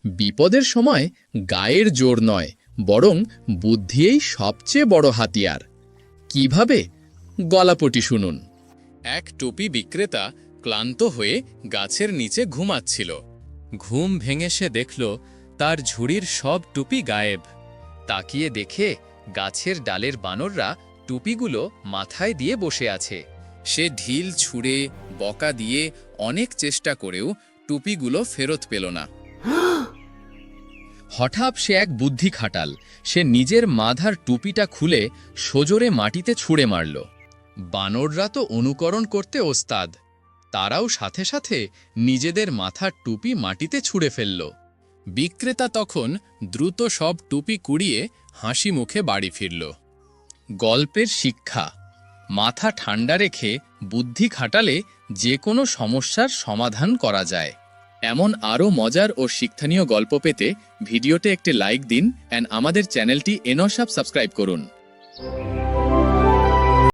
বিপদের সময় গায়ের জোর নয়, বরং বুদ্ধিই সবচেয়ে বড় হাতিয়ার। কিভাবে? গল্পটি শুনুন। এক টুপি বিক্রেতা ক্লান্ত হয়ে গাছের নিচে ঘুমাচ্ছিল। ঘুম ভেঙে সে দেখল তার ঝুড়ির সব টুপি গায়েব। তাকিয়ে দেখে গাছের ডালের বানররা টুপিগুলো মাথায় দিয়ে বসে আছে। সে ঢিল ছুঁড়ে বকা দিয়ে অনেক চেষ্টা করেও টুপিগুলো ফেরত পেল না। হঠাৎ সে এক বুদ্ধি খাটাল। সে নিজের মাথার টুপিটা খুলে সজোরে মাটিতে ছুঁড়ে মারল। বানররা তো অনুকরণ করতে ওস্তাদ। তারাও সাথে সাথে নিজেদের মাথার টুপি মাটিতে ছুঁড়ে ফেলল। বিক্রেতা তখন দ্রুত সব টুপি কুড়িয়ে হাসি মুখে বাড়ি ফিরল। গল্পের শিক্ষা: মাথা ঠান্ডা রেখে বুদ্ধি খাটালে যে কোনো সমস্যার সমাধান করা যায়। এমন আরও মজার ও শিক্ষণীয় গল্প পেতে ভিডিওতে একটি লাইক দিন এন্ড আমাদের চ্যানেলটি সাবস্ক্রাইব করুন।